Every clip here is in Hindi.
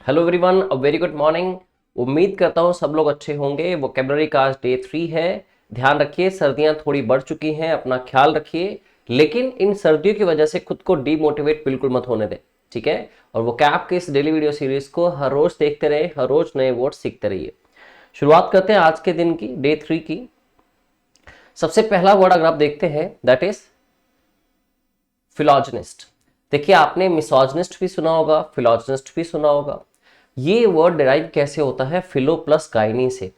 Hello everyone, a very good morning. उम्मीद करता हूँ सब लोग अच्छे होंगे। वोकेबलरी का आज डे 3 है। ध्यान रखिए, सर्दियाँ थोड़ी बढ़ चुकी हैं, अपना ख्याल रखिए, लेकिन इन सर्दियों की वजह से खुद को डीमोटिवेट बिल्कुल मत होने दें, ठीक है। और वोकैब के इस डेली वीडियो सीरीज को हर रोज देखते रहे, हर रोज नए वर्ड सीखते रहिए। शुरुआत करते हैं आज के दिन की, डे 3 की। सबसे पहला वर्ड अगर आप देखते हैं दैट इज फिलॉजनिस्ट। देखिए, आपने मिसोजनिस्ट भी सुना होगा, फिलॉजनिस्ट भी सुना होगा। ये वर्ड डिराइव कैसे होता है? फिलो प्लस गाइनी से।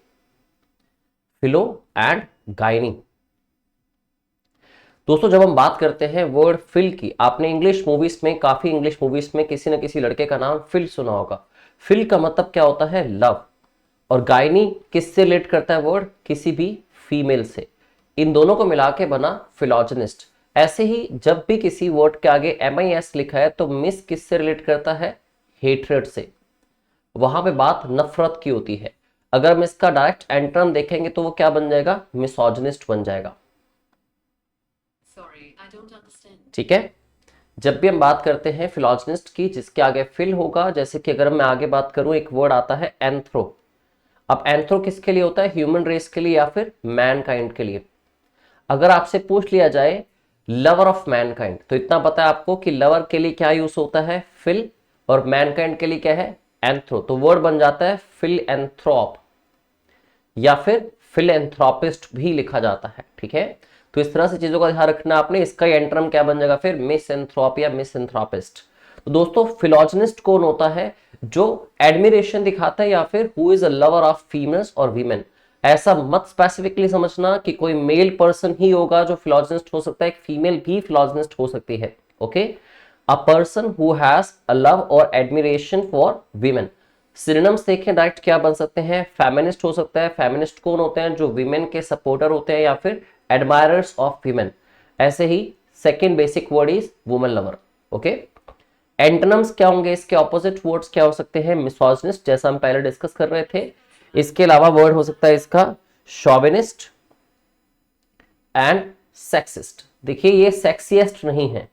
फिलो एंड गाइनी। दोस्तों, जब हम बात करते हैं वर्ड फिल की, आपने इंग्लिश मूवीज में, काफी इंग्लिश मूवीज में किसी न किसी लड़के का नाम फिल सुना होगा। फिल का मतलब क्या होता है? लव। और गाइनी किससे रिलेट करता है वर्ड? किसी भी फीमेल से। इन दोनों को मिला के बना फिलॉजनिस्ट। ऐसे ही जब भी किसी वर्ड के आगे MIS लिखा है तो मिस किससे रिलेट करता है? हेट्रेड से। वहां पे बात नफरत की होती है। अगर हम इसका डायरेक्ट एंटरम देखेंगे तो वो क्या बन जाएगा? मिसोजिनिस्ट बन जाएगा। ठीक है। जब भी हम बात करते हैं फिलॉजनिस्ट की जिसके आगे फिल होगा, जैसे कि अगर मैं आगे बात करूं, एक वर्ड आता है एंथ्रो। अब एंथ्रो किसके लिए होता है? ह्यूमन रेस के लिए या फिर मैनकाइंड के लिए। अगर आपसे पूछ लिया जाए लवर ऑफ मैनकाइंड, तो इतना पता है आपको कि लवर के लिए क्या यूज होता है? फिल। और मैनकाइंड के लिए क्या है? एंथ्रो। तो वर्ड बन जाता है फिल एंथ्रोप, या फिर फिलेंथ्रोपिस्ट भी लिखा जाता है, ठीक है। तो इस तरह से चीजों का ध्यान रखना आपने। इसका एंटरम क्या बन जाएगा फिर? मिसएंथ्रोप या मिसएंथ्रोपिस्ट। तो दोस्तों, फिलॉजनिस्ट कौन होता है? जो एडमिरेशन दिखाता है या फिर who is a lover of females और वीमेन। ऐसा मत स्पेसिफिकली समझना कि कोई मेल पर्सन ही होगा जो फिलॉजनिस्ट हो सकता है, एक फीमेल भी फिलॉजनिस्ट हो सकती है। Okay, a person who has a love और एडमिरेशन फॉर वीमेन। सिनोनिम्स देखें डायरेक्ट क्या बन सकते हैं? फेमिनिस्ट हो सकता है। फेमिनिस्ट कौन होते हैं? जो विमेन के सपोर्टर होते हैं या फिर एडमायरर्स ऑफ विमेन। ऐसे ही second basic word is woman lover. Okay, antonyms क्या होंगे? इसके ऑपोजिट वर्ड्स क्या हो सकते हैं? मिसोजिनिस्ट, जैसा हम पहले डिस्कस कर रहे थे। इसके अलावा वर्ड हो सकता है इसका शॉविनिस्ट एंड सेक्सिस्ट। देखिए, ये सेक्सीएस्ट नहीं है।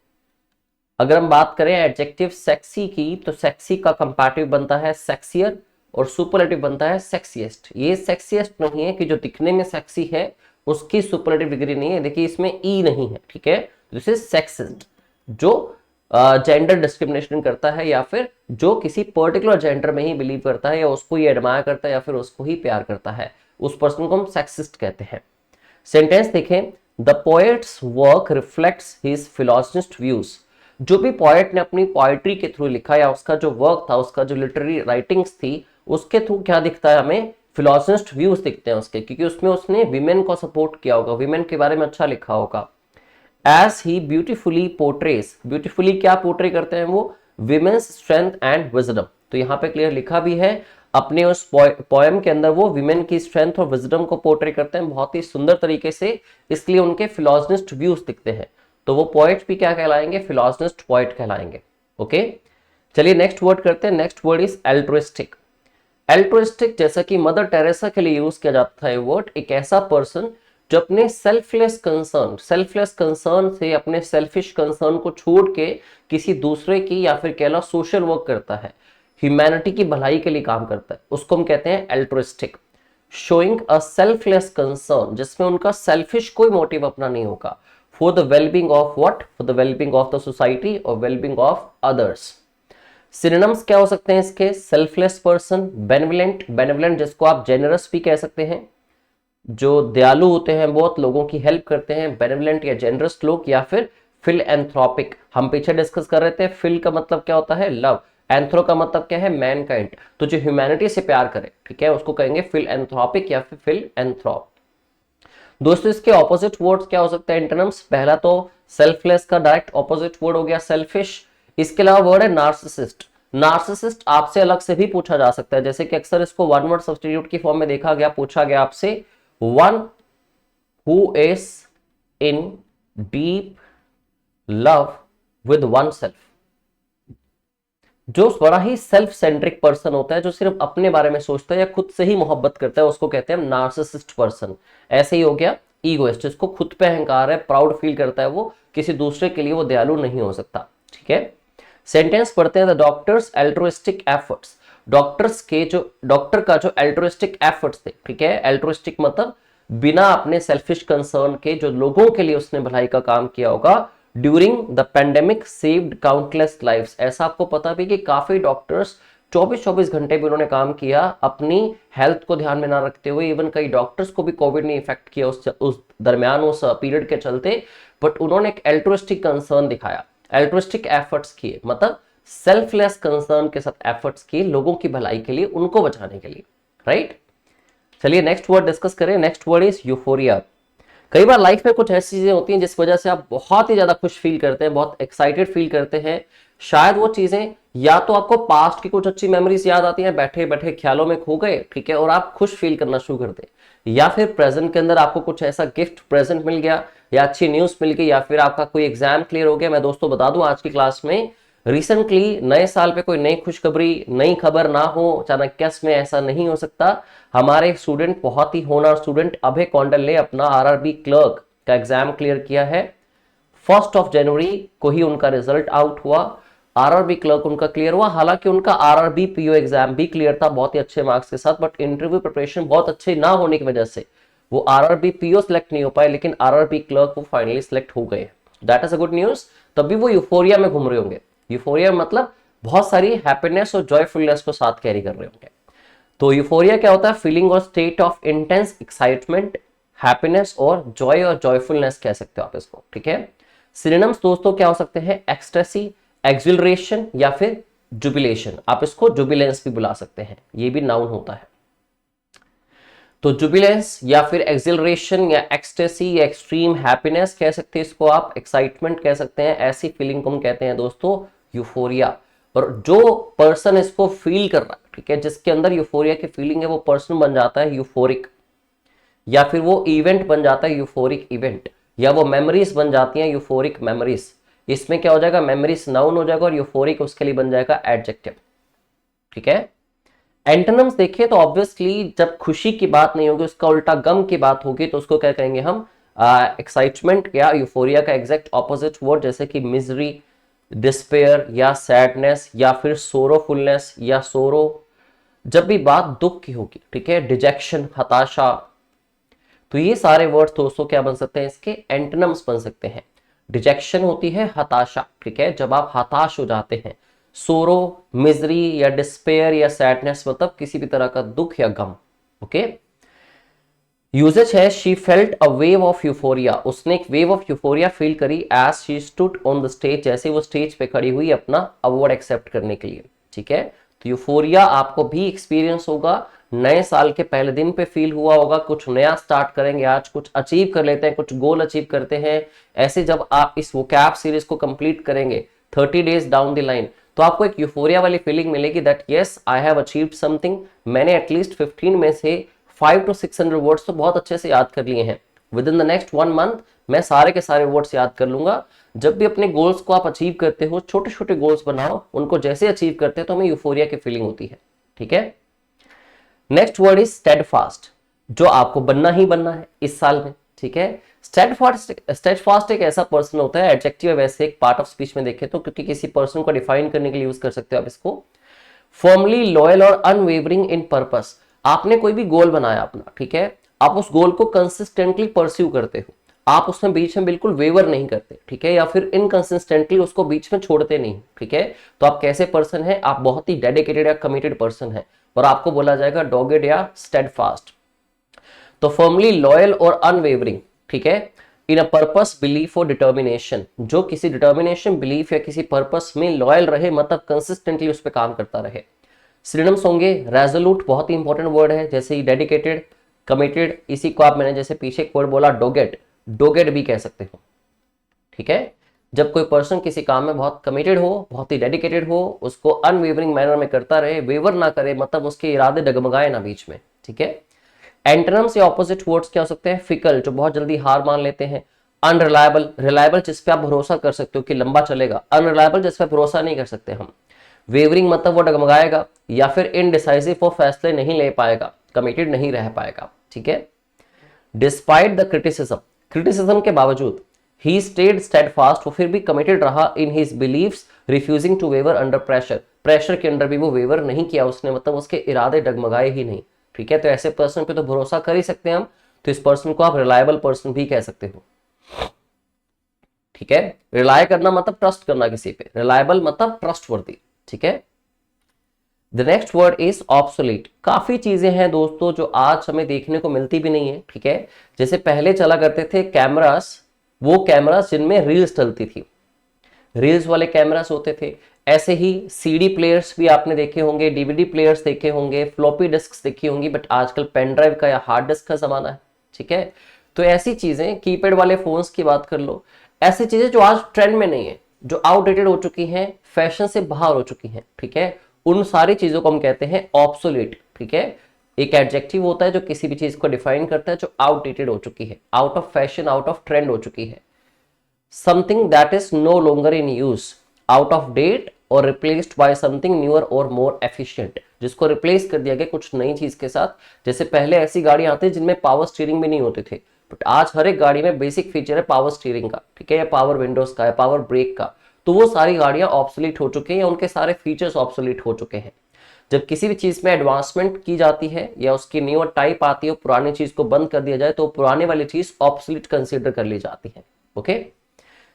अगर हम बात करें एडजेक्टिव सेक्सी की, तो सेक्सी का कंपैरेटिव बनता है सेक्सियर और सुपरलेटिव बनता है सेक्सीएस्ट। ये सेक्सीएस्ट नहीं है कि जो दिखने में सेक्सी है उसकी सुपरलेटिव डिग्री नहीं है। देखिए, इसमें ई नहीं है, ठीक है। दिस इज सेक्सिस्ट, जो जेंडर डिस्क्रिमिनेशन करता है या फिर जो किसी पर्टिकुलर जेंडर में ही बिलीव करता है या उसको ही एडमायर करता है या फिर उसको ही प्यार करता है, उस पर्सन को हम सेक्सिस्ट कहते हैं। सेंटेंस देखें, the poet's work reflects his philosophist views. जो भी पोएट ने अपनी पोएट्री के थ्रू लिखा या उसका जो वर्क था, उसका जो लिटरेरी राइटिंग्स थी, उसके थ्रू क्या दिखता है हमें? फिलॉसफिस्ट व्यूज दिखते हैं उसके, क्योंकि उसमें उसने विमेन को सपोर्ट किया होगा, विमेन के बारे में अच्छा लिखा होगा। As he beautifully portrays, beautifully क्या पोर्ट्रे करते हैं वो? Women's strength and wisdom. तो यहाँ पे क्लियर लिखा भी है, अपने उस पोएम के अंदर वो विमेन की स्ट्रेंथ और विजडम को पोर्ट्रे करते हैं बहुत ही सुंदर तरीके से, इसलिए उनके फिलॉसफिस्ट व्यूज दिखते हैं। तो वो पोएट भी क्या कहलाएंगे? फिलॉसफिस्ट पोएट कहलाएंगे। ओके, चलिए नेक्स्ट वर्ड करते हैं। Next word is altruistic. Altruistic, जैसा कि मदर टेरेसा के लिए यूज किया जाता है वर्ड, एक ऐसा पर्सन जो अपने सेल्फलेस कंसर्न से, अपने सेल्फिश कंसर्न को छोड़ के किसी दूसरे की या फिर कह लो सोशल वर्क करता है, ह्यूमैनिटी की भलाई के लिए काम करता है, उसको हम कहते हैं altruistic. Showing a selfless concern, जिसमें उनका सेल्फिश कोई मोटिव अपना नहीं होगा, for the wellbeing of what? For the wellbeing of the society और वेलबींग ऑफ अदर्स। सिनोनिम्स क्या हो सकते हैं इसके? सेल्फलेस पर्सन, बेनेवलेंट, बेनेवलेंट जिसको आप जेनरस भी कह सकते हैं, जो दयालु होते हैं, बहुत लोगों की हेल्प करते हैं, बेनेवलेंट या जेनरस लोग, या फिर फिलएंथ्रोपिक। हम पीछे डिस्कस कर रहे थे, फिल का मतलब क्या होता है? लव। एंथ्रो का मतलब क्या है? मैनकाइंड। तो जो ह्यूमैनिटी से प्यार करे, ठीक है, उसको कहेंगे फिलएंथ्रोपिक या फिर फिलएंथ्रोप। दोस्तों, इसके ऑपोजिट वर्ड्स क्या हो सकते हैं? एंटोनिम्स, पहला तो सेल्फलेस का डायरेक्ट ऑपोजिट वर्ड हो गया सेल्फिश। इसके अलावा वर्ड है नार्सिसिस्ट। नार्सिसिस्ट आपसे अलग से भी पूछा जा सकता है, जैसे कि अक्सर इसको वन वर्ड सब्स्टिट्यूट की फॉर्म में देखा गया, पूछा गया आपसे, one who is in deep love with one self. जो बड़ा ही सेल्फ सेंट्रिक पर्सन होता है, जो सिर्फ अपने बारे में सोचता है या खुद से ही मोहब्बत करता है, उसको कहते हैं नार्सिसिस्ट पर्सन। ऐसे ही हो गया ईगोइस्ट, जिसको खुद पे अहंकार है, प्राउड फील करता है, वो किसी दूसरे के लिए वो दयालु नहीं हो सकता, ठीक है। सेंटेंस पढ़ते हैं, the doctors altruistic efforts, doctor का जो एल्ट्रुइस्टिक एफर्ट्स थे, ठीक है, एल्ट्रुइस्टिक मतलब बिना अपने सेल्फिश कंसर्न के जो लोगों के लिए उसने भलाई का काम किया होगा, during the pandemic saved countless lives. ऐसा आपको पता भी कि काफी डॉक्टर्स 24-24 घंटे भी उन्होंने काम किया अपनी हेल्थ को ध्यान में ना रखते हुए। इवन कई डॉक्टर्स को भी कोविड ने इफेक्ट किया उस दरमियान, उस पीरियड के चलते, बट उन्होंने एक एल्ट्रुइस्टिक कंसर्न दिखाया, एल्ट्रुइस्टिक एफर्ट्स किए, मतलब सेल्फलेस कंसर्न के साथ एफर्ट्स किए लोगों की भलाई के लिए, उनको बचाने के लिए, राइट। चलिए नेक्स्ट वर्ड डिस्कस करें। Next word is euphoria. कई बार लाइफ में कुछ ऐसी चीजें होती हैं जिस वजह से आप बहुत ही ज्यादा खुश फील करते हैं, बहुत एक्साइटेड फील करते हैं। शायद वो चीजें या तो आपको पास्ट की कुछ अच्छी मेमोरीज याद आती हैं, बैठे बैठे ख्यालों में खो गए, ठीक है, और आप खुश फील करना शुरू कर दे, या फिर प्रेजेंट के अंदर आपको कुछ ऐसा गिफ्ट प्रेजेंट मिल गया, या अच्छी न्यूज मिल गई, या फिर आपका कोई एग्जाम क्लियर हो गया। मैं दोस्तों बता दूं आज की क्लास में रिसेंटली नए साल पे कोई नई खुशखबरी, नई खबर ना हो चाणक्य में, ऐसा नहीं हो सकता। हमारे एक स्टूडेंट, बहुत ही होनहार स्टूडेंट अभय कौंडल ने अपना आरआरबी क्लर्क का एग्जाम क्लियर किया है। 1 जनवरी को ही उनका रिजल्ट आउट हुआ, आरआरबी क्लर्क उनका क्लियर हुआ। हालांकि उनका आरआरबी पीओ एग्जाम भी क्लियर था बहुत ही अच्छे मार्क्स के साथ, बट इंटरव्यू प्रिपरेशन बहुत अच्छे ना होने की वजह से वो आरआरबी पीओ सिलेक्ट नहीं हो पाए, लेकिन आरआरबी क्लर्क वो फाइनली सिलेक्ट हो गए। That is a good news. तभी वो यूफोरिया में घूम रहे होंगे। यूफोरिया मतलब बहुत सारी हैप्पीनेस और जॉयफुलनेस को साथ कैरी कर रहे होंगे। तो यूफोरिया क्या होता है? फीलिंग और state of intense excitement, happiness और जॉयफुलनेस कह सकते हो आप इसको, ठीक है। सिनोनिम्स दोस्तों क्या हो सकते हैं? एक्सटेसी, एक्सिलरेशन या फिर जुबिलेशन। आप इसको जुबिलेंस भी बुला सकते हैं, ये भी नाउन होता है। तो जुबिलेंस या फिर एक्सिलरेशन या एक्सटेसी या एक्सट्रीम हैप्पीनेस कह सकते हैं इसको, आप एक्साइटमेंट कह सकते हैं। ऐसी फीलिंग को हम कहते हैं दोस्तों यूफोरिया। और जो पर्सन इसको फील कर रहा है, ठीक है, जिसके अंदर यूफोरिया की फीलिंग है, वो पर्सन बन जाता है यूफोरिक, या फिर वो इवेंट बन जाता है यूफोरिक इवेंट, या वो मेमोरीज बन जाती हैं यूफोरिक मेमोरीज। इसमें क्या हो जाएगा? मेमोरीज नाउन हो जाएगा और यूफोरिक उसके लिए बन जाएगा एडजेक्टिव, ठीक है। एंटोनिम्स देखिए तो ऑब्वियसली जब खुशी की बात नहीं होगी, उसका उल्टा गम की बात होगी, तो उसको क्या कहेंगे हम? एक्साइटमेंट या यूफोरिया का एग्जैक्ट ऑपोजिट वर्ड, जैसे कि मिजरी, डिस्पेयर या सैडनेस या फिर सोरोफुलनेस या सोरो, जब भी बात दुख की होगी, ठीक है, डिजेक्शन, हताशा। तो ये सारे वर्ड्स दोस्तों क्या बन सकते हैं? इसके एंटोनिम्स बन सकते हैं। डिजेक्शन होती है हताशा, ठीक है, जब आप हताश हो जाते हैं। सोरो, मिजरी या डिस्पेयर या सैडनेस मतलब किसी भी तरह का दुख या गम, ओके। यूजेज है she felt a wave of euphoria, उसने एक वेव ऑफ यूफोरिया फील करी as she stood on the stage, जैसे वो स्टेज पे खड़ी हुई अपना अवार्ड एक्सेप्ट करने के लिए, ठीक है। तो यूफोरिया आपको भी एक्सपीरियंस होगा, नए साल के पहले दिन पे फील हुआ होगा, कुछ नया स्टार्ट करेंगे आज, कुछ अचीव कर लेते हैं, कुछ गोल अचीव करते हैं। ऐसे जब आप इस वोकैब सीरीज को कंप्लीट करेंगे 30 डेज डाउन द लाइन, तो आपको एक यूफोरिया वाली फीलिंग मिलेगी that yes I have achieved something. मैंने एटलीस्ट 15 में से 500 to 600 वर्ड्स तो बहुत अच्छे से याद कर लिए हैं। With in the next 1 month मैं सारे के सारे वर्ड्स याद कर लूंगा। जब भी अपने गोल्स को आप अचीव करते हो, छोटे छोटे गोल्स बनाओ, उनको जैसे अचीव करते हैं तो हमें यूफोरिया की फीलिंग होती है, ठीक है। नेक्स्ट वर्ड इज स्टेडफास्ट, जो आपको बनना ही बनना है इस साल में, ठीक है। स्टेडफास्ट एक ऐसा पर्सन होता है, एडजेक्टिव है वैसे एक पार्ट ऑफ स्पीच में देखें तो, क्योंकि किसी पर्सन को डिफाइन करने के लिए यूज कर सकते हो आप इसको। फर्मली लॉयल और अनवेवरिंग इन पर्पस, आपने कोई भी गोल बनाया अपना, ठीक है, आप उस गोल को कंसिस्टेंटली परस्यू करते हो, आप उसमें बीच में बिल्कुल वेवर नहीं करते, ठीक है, या फिर इनकंसिस्टेंटली उसको बीच में छोड़ते नहीं, ठीक है। तो आप कैसे पर्सन है? आप बहुत ही डेडिकेटेड या कमिटेड पर्सन है, और आपको बोला जाएगा डॉगेड या स्टेडफास्ट। तो फर्मली लॉयल और अनवेवरिंग, ठीक है, इन अ पर्पस, बिलीफ और डिटर्मिनेशन, जो किसी डिटर्मिनेशन, बिलीफ या किसी पर्पस में लॉयल रहे, मतलब कंसिस्टेंटली उस पर काम करता रहे। सिनोनिम्स होंगे रेजोल्यूट, बहुत ही इंपॉर्टेंट वर्ड है, जैसे ही डेडिकेटेड, कमिटेड, इसी को आप मैंने जैसे पीछे एक वर्ड बोला डोगेड, डोगेड भी कह सकते हो, ठीक है। जब कोई पर्सन किसी काम में बहुत कमिटेड हो, बहुत ही डेडिकेटेड हो, उसको अनवेवरिंग मैनर में करता रहे, वेवर ना करे, मतलब उसके इरादे डगमगाए ना बीच में, ठीक है। एंटोनिम्स या ऑपोजिट वर्ड्स क्या हो सकते हैं? फिकल, जो बहुत जल्दी हार मान लेते हैं। अनरिलायबल, रिलायबल जिस पे आप भरोसा कर सकते हो कि लंबा चलेगा, अनरिलायबल जिस पे भरोसा नहीं कर सकते हम। वेवरिंग मतलब वो डगमगाएगा, या फिर इनडिसाइसिव, वो फैसले नहीं ले पाएगा, कमिटेड नहीं रह पाएगा, ठीक है। डिस्पाइट द क्रिटिसिज्म, क्रिटिसिज्म के बावजूद ही स्टेड स्टेडफास्ट, वो फिर भी कमिटेड रहा in his beliefs refusing to waver under pressure, pressure के अंडर भी वो वेवर नहीं किया उसने, मतलब उसके इरादे डगमगाए ही नहीं, ठीक है। तो ऐसे पर्सन पे तो भरोसा कर ही सकते हैं हम, तो इस पर्सन को आप रिलायबल पर्सन भी कह सकते हो, ठीक है। रिलाय करना मतलब ट्रस्ट करना किसी पे, रिलायबल मतलब ट्रस्टवर्दी, ठीक है। The next word is obsolete. काफी चीजें हैं दोस्तों जो आज हमें देखने को मिलती भी नहीं है, ठीक है। जैसे पहले चला करते थे कैमरास, वो कैमरास जिनमें रील्स चलती थी, रील्स वाले कैमरास होते थे। ऐसे ही सीडी प्लेयर्स भी आपने देखे होंगे, डीवीडी प्लेयर्स देखे होंगे, फ्लॉपी डिस्क देखी होंगी, बट आजकल पेन ड्राइव का या हार्ड डिस्क का जमाना है, ठीक है। तो ऐसी चीजें, कीपैड वाले फोन्स की बात कर लो, ऐसी चीजें जो आज ट्रेंड में नहीं है, जो आउटडेटेड हो चुकी हैं, फैशन से बाहर हो चुकी हैं, ठीक है, उन सारी चीजों को हम कहते हैं ऑब्सोलीट, ठीक है। एक एडजेक्टिव होता है जो किसी भी चीज को डिफाइन करता है जो आउटडेटेड हो चुकी है, out of fashion, out of trend हो चुकी है। something that is no longer in use, out of date or replaced by something newer or more efficient, जिसको रिप्लेस कर दिया गया कुछ नई चीज के साथ। जैसे पहले ऐसी गाड़ियां आती जिनमें पावर स्टीयरिंग भी नहीं होते थे, बट आज हर एक गाड़ी में बेसिक फीचर है पावर स्टीयरिंग का, ठीक है, या पावर विंडोज का, या पावर ब्रेक का। तो वो सारी गाड़ियां ऑब्सोलीट हो चुकी हैं या उनके सारे फीचर्स ऑब्सोलीट हो चुके हैं। जब किसी भी चीज में एडवांसमेंट की जाती है या उसकी न्यूअर टाइप आती है, पुरानी चीज को बंद कर दिया जाए, तो पुराने वाली चीज ऑब्सोलीट कंसीडर कर ली जाती है, ओके।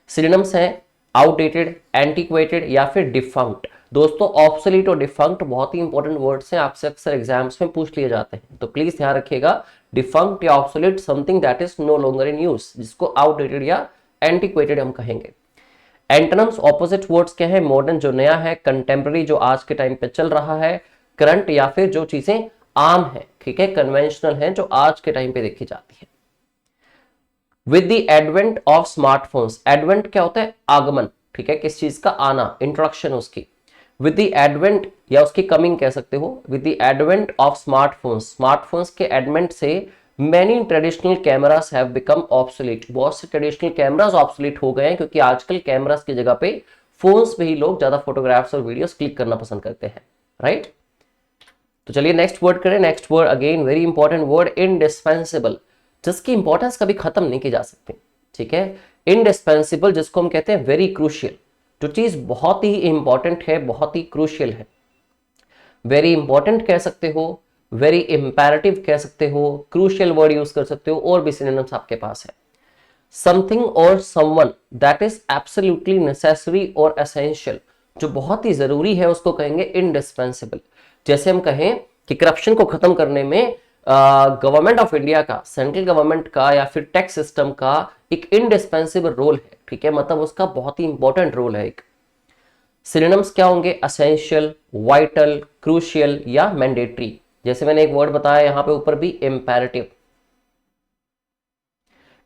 सिनोनिम्स हैं आउटडेटेड, एंटीक्वेटेड या फिर डिफंक्ट। दोस्तों ऑब्सोलीट और डिफंक्ट बहुत ही इंपॉर्टेंट वर्ड्स हैं, आपसे अक्सर एग्जाम्स में पूछ लिए जाते हैं, तो प्लीज ध्यान रखिएगा। डिफंक्ट या obsolete, something that is no longer in use, जिसको आउटडेटेड या एंटीक्वेटेड हम कहेंगे। एंटोनिम्स, ऑपोजिट वर्ड्स क्या है? मॉडर्न जो नया है, कंटेम्प्रेरी जो आज के टाइम पे चल रहा है, करंट या फिर जो चीजें आम है, ठीक है, कन्वेंशनल है, जो आज के टाइम पे देखी जाती है। With the advent of smartphones, advent क्या होता है? आगमन, ठीक है, किस चीज का आना, इंट्रोडक्शन उसकी। विद द एडवेंट या उसकी कमिंग कह सकते हो, with the advent of smartphones, smartphones के एडवेंट से many traditional cameras have become obsolete, बहुत से ट्रेडिशनल कैमरास ऑब्सोलीट हो गए हैं, क्योंकि आजकल कैमरास की जगह पे फोन्स पे ही लोग ज्यादा फोटोग्राफ्स और वीडियोस क्लिक करना पसंद करते हैं, राइट। तो चलिए नेक्स्ट वर्ड करें। Next word again very important word, indispensable, जिसकी इंपॉर्टेंस कभी खत्म नहीं की जा सकती, ठीक है। इंडिस्पेंसिबल जिसको हम कहते हैं वेरी क्रूशियल, जो चीज बहुत ही इंपॉर्टेंट है, बहुत ही क्रूशियल है। वेरी इंपॉर्टेंट कह सकते हो, वेरी इंपैरेटिव कह सकते हो, क्रूशियल वर्ड यूज कर सकते हो, और भी सिनोनिम्स आपके पास है। समथिंग और someone that is absolutely necessary और एसेंशियल, जो बहुत ही जरूरी है, उसको कहेंगे इंडिस्पेंसिबल। जैसे हम कहें कि करप्शन को खत्म करने में गवर्नमेंट ऑफ इंडिया का, सेंट्रल गवर्नमेंट का या फिर टैक्स सिस्टम का एक इंडिस्पेंसिबल रोल है, ठीक है, मतलब उसका बहुत ही इंपॉर्टेंट रोल है एक। सिनोनिम्स क्या होंगे? एसेंशियल, वाइटल, क्रूशियल या मैंडेटरी। जैसे मैंने एक वर्ड बताया यहां पे ऊपर भी, इंपैरेटिव।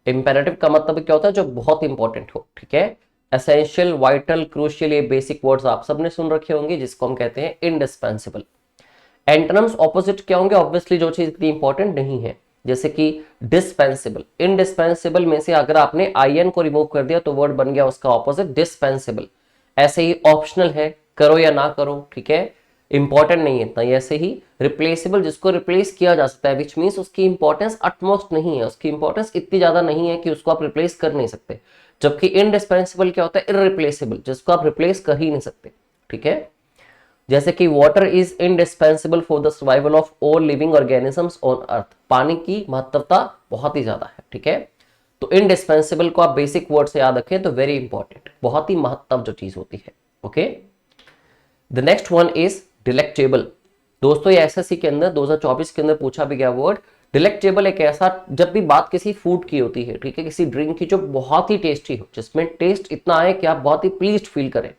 इंपैरेटिव का मतलब क्या होता है? जो बहुत इंपॉर्टेंट हो, ठीक है। एसेंशियल, वाइटल, क्रूशियल, ये बेसिक वर्ड्स आप सबने सुन रखे होंगे, जिसको हम कहते हैं इंडिस्पेंसिबल। एंटोनिम्स ऑपोजिट क्या होंगे? ऑब्वियसली जो चीज इतनी इंपॉर्टेंट नहीं है, जैसे कि डिस्पेंसिबल। इंडिस्पेंसिबल में से अगर आपने आईएन को रिमूव कर दिया तो वर्ड बन गया उसका ऑपोजिट डिस्पेंसिबल। ऐसे ही ऑप्शनल है, करो या ना करो, ठीक है, इंपॉर्टेंट नहीं है इतना। ऐसे ही रिप्लेसेबल, जिसको रिप्लेस किया जा सकता है, विच मीन्स उसकी इंपॉर्टेंस अटमोस्ट नहीं है, उसकी इंपॉर्टेंस इतनी ज्यादा नहीं है कि उसको आप रिप्लेस कर नहीं सकते। जबकि इनडिस्पेंसिबल क्या होता है? इररिप्लेसेबल, जिसको आप रिप्लेस कर ही नहीं सकते, ठीक है। जैसे कि water is indispensable for the survival of all living organisms on earth, पानी की महत्वता बहुत ही ज्यादा है, ठीक है। तो इंडिस्पेंसिबल को आप बेसिक वर्ड से याद रखें तो वेरी इंपॉर्टेंट, बहुत ही महत्व जो चीज होती है, okay. The next one is delectable. दोस्तों ये एसएससी के अंदर 2024 के अंदर पूछा भी गया वर्ड। डिलेक्टेबल एक ऐसा, जब भी बात किसी फूड की होती है, ठीक है, किसी ड्रिंक की जो बहुत ही टेस्टी हो, जिसमें टेस्ट इतना आए कि आप बहुत ही प्लीज्ड फील करें।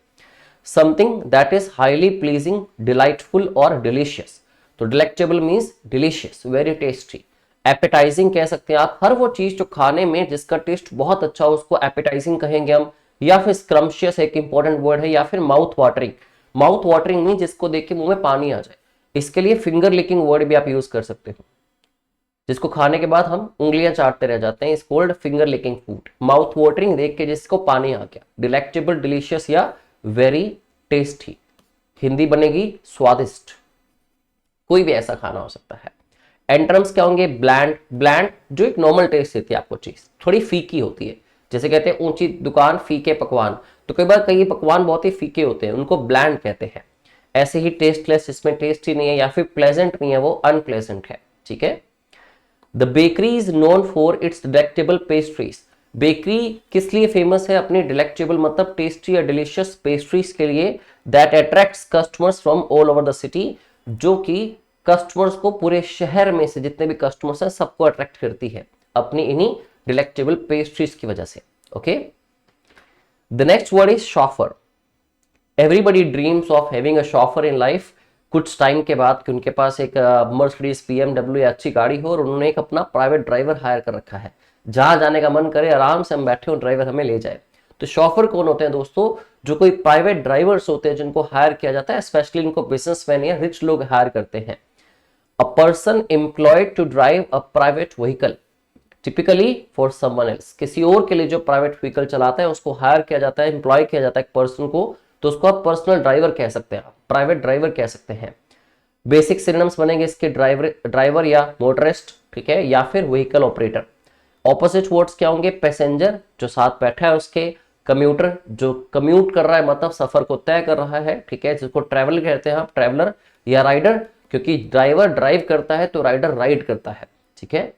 Something that is highly pleasing, delightful और डिलीशियस। तो delectable means delicious, very tasty. Appetising कह सकते हैं आप, हर वो चीज जो खाने में जिसका टेस्ट बहुत अच्छा हो उसको एपेटाइजिंग कहेंगे हम। या फिर स्क्रम्शियस एक इंपॉर्टेंट वर्ड है, या फिर mouth watering. Mouth watering mean जिसको देख के मुंह में पानी आ जाए। इसके लिए फिंगर लिकिंग वर्ड भी आप यूज कर सकते हो, जिसको खाने के बाद हम उंगलियां चाटते रह जाते हैं, इस cold finger licking food. Mouth watering देख के जिसको पानी आ गया। डिलेक्टेबल, डिलीशियस या वेरी टेस्टी, हिंदी बनेगी स्वादिष्ट। कोई भी ऐसा खाना हो सकता है। एंटोनिम्स क्या होंगे? ब्लैंड, ब्लैंड जो एक नॉर्मल टेस्ट देती है आपको चीज, थोड़ी फीकी होती है। जैसे कहते हैं ऊंची दुकान फीके पकवान, तो कई बार कई पकवान बहुत ही फीके होते हैं, उनको ब्लैंड कहते हैं। ऐसे ही टेस्टलेस, इसमें टेस्ट ही नहीं है या फिर प्लेजेंट नहीं है, वो अनप्लेजेंट है। ठीक है। The bakery is known for its delectable pastries. Bakery किस लिए फेमस है? अपनी डिलेक्टेबल मतलब टेस्टी या डिलीशियस पेस्ट्रीज के लिए। That attracts customers from all over the city, जो कि कस्टमर्स को पूरे शहर में से जितने भी कस्टमर्स हैं सबको अट्रैक्ट करती है अपनी इन्हीं डिलेक्टेबल पेस्ट्रीज की वजह से। Okay. The next word is chauffeur. Everybody dreams of having a chauffeur in life. कुछ टाइम के बाद कि उनके पास एक मर्सिडीज BMW या अच्छी गाड़ी हो और उन्होंने एक अपना प्राइवेट ड्राइवर हायर कर रखा है, जहां जाने का मन करे आराम से हम बैठे हो, ड्राइवर हमें ले जाए। तो शॉफर कौन होते हैं दोस्तों? जो कोई प्राइवेट ड्राइवर्स होते हैं जिनको हायर किया जाता है, स्पेशली इनको बिजनेसमैन या रिच लोग हायर करते हैं। A person employed to drive a private vehicle typically for someone else. किसी और के लिए जो प्राइवेट व्हीकल चलाता है उसको हायर किया जाता है, एम्प्लॉय किया जाता है एक पर्सन को, तो उसको आप पर्सनल ड्राइवर कह सकते हैं, प्राइवेट ड्राइवर कह सकते हैं। बेसिक सिनोनिम्स बनेंगे इसके ड्राइवर या मोटरिस्ट, ठीक है, या फिर व्हीकल ऑपरेटर। ऑपोजिट वर्ड्स क्या होंगे? पैसेंजर जो साथ बैठा है उसके, कम्यूटर जो कम्यूट कर रहा है मतलब सफर को तय कर रहा है, ठीक है, जिसको ट्रैवल कहते हैं आप, ट्रैवलर, या राइडर, क्योंकि ड्राइवर ड्राइव करता है तो राइडर राइड करता है। ठीक है।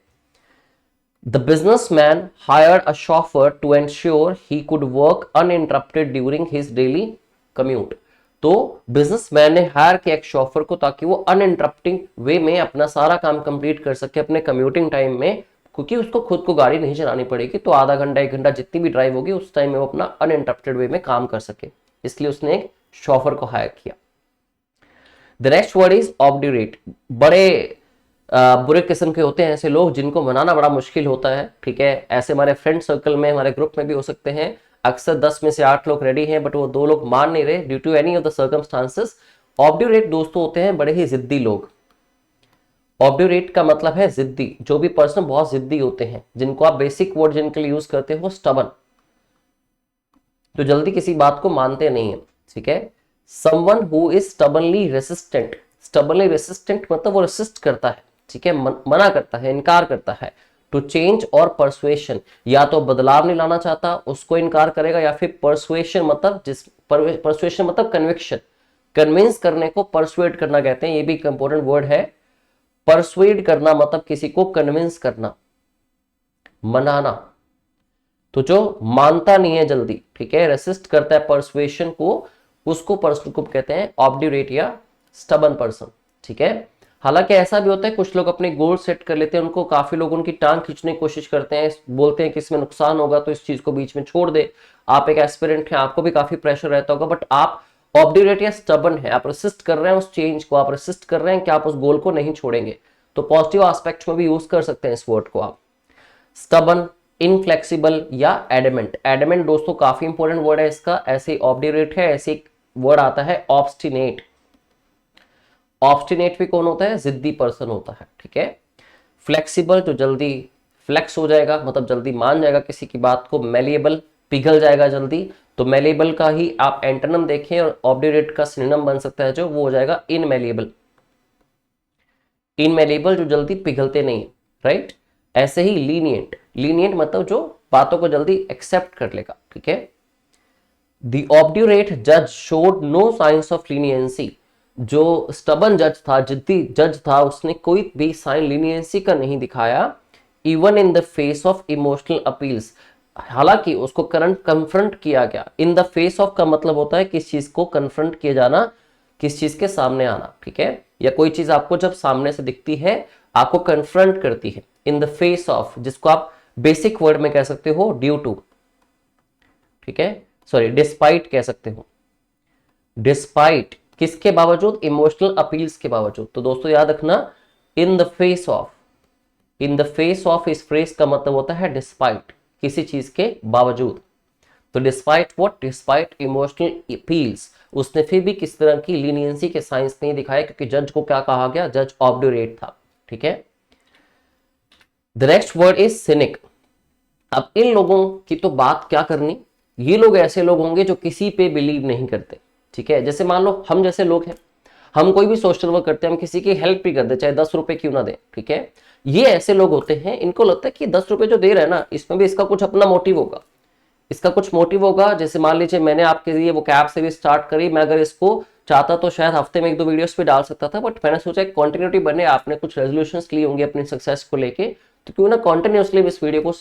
The businessman hired a chauffeur to ensure he could work uninterrupted during his daily commute. तो बिजनेसमैन ने हायर किया एक शॉफर को ताकि वो अनइंटरप्टिंग वे में अपना सारा काम कंप्लीट कर सके अपने कम्यूटिंग टाइम में, क्योंकि उसको खुद को गाड़ी नहीं चलानी पड़ेगी, तो आधा घंटा 1 घंटा जितनी भी ड्राइव होगी उस टाइम में वो अपना अनइंटरप्टेड वे में काम कर सके, इसलिए उसने एक शॉफर को हायर किया। The next word is obdurate. बड़े बुरे किस्म के होते हैं ऐसे लोग जिनको मनाना बड़ा मुश्किल होता है। ठीक है। ऐसे हमारे फ्रेंड सर्कल में, हमारे ग्रुप में भी हो सकते हैं। अक्सर 10 में से 8 लोग रेडी हैं बट वो 2 लोग मान नहीं रहे due to any of the circumstances. Obdurate दोस्तों होते हैं बड़े ही जिद्दी लोग। ऑब्ड्यूरेट का मतलब है जिद्दी, जो भी पर्सन बहुत जिद्दी होते हैं, जिनको आप बेसिक वर्ड जिनके लिए यूज करते हो स्टबन, तो जल्दी किसी बात को मानते नहीं है। ठीक है। Someone who is stubbornly resistant. Stubbornly resistant मतलब वो रेसिस्ट करता है, ठीक है, मना करता है, इनकार करता है। टू चेंज और परसुएशन, या तो बदलाव नहीं लाना चाहता उसको इनकार करेगा, या फिर परसुएशन मतलब परसुएशन मतलब कन्विक्शन, कन्विंस करने को परसुएट करना कहते हैं, ये भी एक इंपॉर्टेंट वर्ड है। परसुएड करना मतलब किसी को कन्विंस करना, मनाना। तो जो मानता नहीं है जल्दी, ठीक है, रेसिस्ट करता है परसुएशन को, उसको पर्सन को कहते हैं ऑब्ड्यूरेट या स्टबन पर्सन। ठीक है। हालांकि ऐसा भी होता है कुछ लोग अपने गोल सेट कर लेते हैं, उनको काफी लोग उनकी टांग खींचने की कोशिश करते हैं, बोलते हैं कि इसमें नुकसान होगा तो इस चीज को बीच में छोड़ दे। आप एक एस्पिरेंट हैं, आपको भी काफी प्रेशर रहता होगा, बट आप ऑब्ड्यूरेट या स्टबन है, आप रेसिस्ट कर रहे हैं उस चेंज को, आप रेसिस्ट कर रहे हैं कि आप उस गोल को नहीं छोड़ेंगे, तो पॉजिटिव एस्पेक्ट में भी यूज कर सकते हैं इस वर्ड को आप। स्टबन, इनफ्लेक्सिबल या एडमेंट। एडमेंट दोस्तों काफी इंपॉर्टेंट वर्ड है इसका, ऐसे ऑब्ड्यूरेट है, ऐसे एक वर्ड आता है ऑब्स्टिनेट। ऑब्स्टिनेट भी कौन होता है? जिद्दी पर्सन होता है। ठीक है। फ्लेक्सिबल जो जल्दी फ्लेक्स हो जाएगा मतलब जल्दी मान जाएगा किसी की बात को। मेलिएबल पिघल जाएगा जल्दी, तो मेलिएबल का ही आप एंटोनिम देखें और ऑब्ड्यूरेट का सिनोनिम बन सकता है जो, वो हो जाएगा इनमेलिएबल। इनमेलिएबल जो जल्दी पिघलते नहीं, राइट। ऐसे ही लीनियंट। लीनियंट मतलब जो बातों को जल्दी एक्सेप्ट कर लेगा। ठीक है। The obdurate judge showed no signs of leniency। जो स्टबन जज था, जिद्दी जज था, उसने कोई भी साइन लीनियंसी का नहीं दिखाया। Even in the face of emotional appeals, हालांकि उसको करंट कन्फ्रंट किया गया। इन द फेस ऑफ का मतलब होता है किस चीज को कन्फ्रंट किया जाना, किस चीज के सामने आना। ठीक है। या कोई चीज आपको जब सामने से दिखती है, आपको कन्फ्रंट करती है। इन द फेस ऑफ, जिसको आप बेसिक वर्ड में कह सकते हो ड्यू टू, ठीक है, सॉरी डिस्पाइट कह सकते हो। डिस्पाइट किसके बावजूद? इमोशनल अपील्स के बावजूद। तो दोस्तों याद रखना, in the face of, in the face of इस फ्रेज का मतलब होता है डिस्पाइट, किसी चीज के बावजूद। तो despite what? Despite emotional appeals, उसने फिर भी किस तरह की लीनियंसी के साइंस नहीं दिखाए, क्योंकि जज को क्या कहा गया? जज ऑब्ड्यूरेट था। ठीक है। The next word is scenic. अब इन लोगों की तो बात क्या करनी, ये लोग ऐसे लोग होंगे जो किसी पे बिलीव नहीं करते। ठीक है। जैसे मान लो हम जैसे लोग हैं, हम कोई भी सोशल वर्क करते हैं, हम किसी की हेल्प भी कर दे, चाहे 10 रुपए क्यों ना दे। ठीक है। ये ऐसे लोग होते हैं, इनको लगता है कि 10 रुपए जो दे रहे हैं ना, इसमें भी इसका कुछ अपना मोटिव होगा, इसका कुछ मोटिव होगा, जैसे मान लीजिए मैंने आपके लिए वो कैब सीरीज स्टार्ट करी, मैं अगर इसको चाहता तो शायद हफ्ते में 1-2 वीडियोस भी डाल सकता था, बट मैंने सोचा कंटिन्यूटी बने, आपने कुछ रेजोल्यूशंस लिए होंगे अपनी सक्सेस को लेके, तो क्यों ना कंटिन्यूसली इस वीडियो को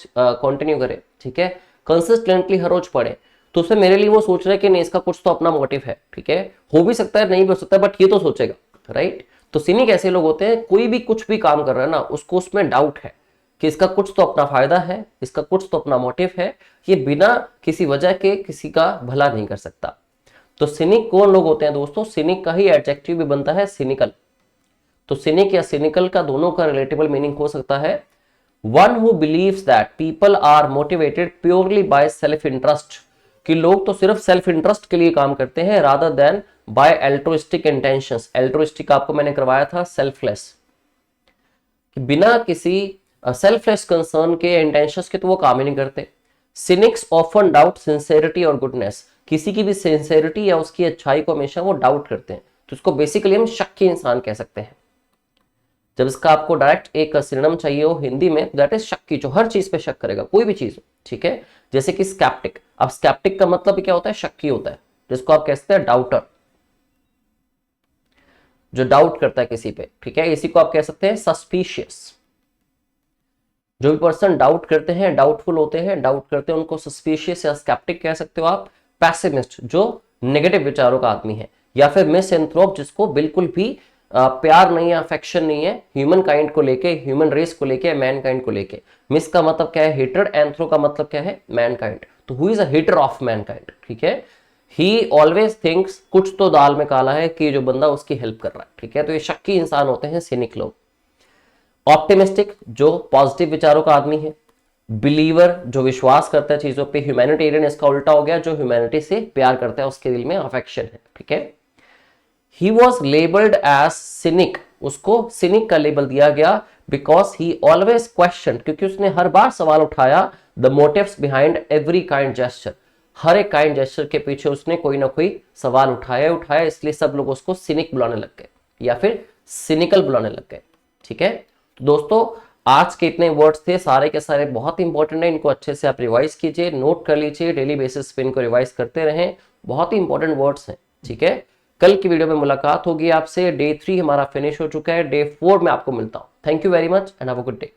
कंटिन्यू करें, ठीक है, कंसिस्टेंटली हर रोज पढ़े। तो उसमें मेरे लिए वो सोच रहा है कि नहीं इसका कुछ तो अपना मोटिव है, ठीक है, हो भी सकता है नहीं भी हो सकता है, बट ये तो सोचेगा, राइट। तो सिनिक ऐसे लोग होते हैं, कोई भी कुछ भी काम कर रहा है ना, उसको उसमें डाउट है कि इसका कुछ तो अपना फायदा है, इसका कुछ तो अपना मोटिव है, ये बिना किसी वजह के किसी का भला नहीं कर सकता। तो सिनिक कौन लोग होते हैं दोस्तों, सिनिक का ही एडजेक्टिव भी बनता है सिनिकल। तो सिनिक या सिनिकल का दोनों का रिलेटेबल मीनिंग हो सकता है one who believes that people are motivated purely by self interest, कि लोग तो सिर्फ सेल्फ इंटरेस्ट के लिए काम करते हैं rather than by altruistic intentions. Altruistic आपको मैंने करवाया था सेल्फलेस, कि बिना किसी सेल्फलेस कंसर्न के इंटेंशंस के तो वो काम ही नहीं करते। सिनिक्स ऑफन डाउट सिंसेरिटी और गुडनेस, किसी की भी सिंसेरिटी या उसकी अच्छाई को हमेशा वो डाउट करते हैं, तो इसको बेसिकली हम शक्की इंसान कह सकते हैं। जब इसका आपको डायरेक्ट एक सिनोनिम चाहिए हो हिंदी में, दैट इज शक्की, जो हर चीज पे शक करेगा, कोई भी चीज, ठीक है। जैसे कि स्कैप्टिक, अब स्कैप्टिक का मतलब क्या होता है, शक्की होता है, जिसको आप कहते हैं डाउटर, जो डाउट करता है किसी पे, ठीक है। इसी को आप कह सकते हैं सस्पिशियस, जो भी पर्सन डाउट करते हैं, डाउटफुल होते हैं, डाउट करते हैं, उनको सस्पिशियस या स्कैप्टिक कह सकते हो आप। पैसिमिस्ट, जो नेगेटिव विचारों का आदमी है, या फिर मिसएंथ्रोप, जिसको बिल्कुल भी प्यार नहीं है, अफेक्शन नहीं है ह्यूमन काइंड को लेके, ह्यूमन रेस को लेके, मैन काइंड को लेके। मिस का मतलब क्या है, हेटर, एंथ्रो का मतलब क्या है, मैन काइंड। तो who is a hater of mankind, ठीक है। ही ऑलवेज थिंक्स, कुछ तो दाल में काला है, कि जो बंदा उसकी हेल्प कर रहा है, ठीक है। तो ये शक्की इंसान होते हैं सिनिक लोग। ऑप्टिमिस्टिक, जो पॉजिटिव विचारों का आदमी है। बिलीवर, जो विश्वास करता है चीजों पे। ह्यूमैनिटेरियन इसका उल्टा हो गया, जो ह्यूमैनिटी से प्यार करता है, उसके दिल में अफेक्शन है, ठीक है। He was labelled as cynic, उसको सिनिक का लेबल दिया गया बिकॉज ही ऑलवेज क्वेश्चन, क्योंकि उसने हर बार सवाल उठाया the motives behind every kind gesture, हर एक काइंड जेस्चर के पीछे उसने कोई ना कोई सवाल उठाया, इसलिए सब लोग उसको सिनिक बुलाने लग गए या फिर सिनिकल बुलाने लग गए, ठीक है। तो दोस्तों आज के इतने वर्ड्स थे, सारे के सारे बहुत इंपॉर्टेंट है, इनको अच्छे से आप रिवाइज कीजिए, नोट कर लीजिए, डेली बेसिस पे इनको रिवाइज करते रहें, बहुत ही इंपॉर्टेंट वर्ड्स हैं, ठीक है। कल की वीडियो में मुलाकात होगी आपसे, डे 3 हमारा फिनिश हो चुका है, डे 4 में आपको मिलता हूं। Thank you very much and have a good day.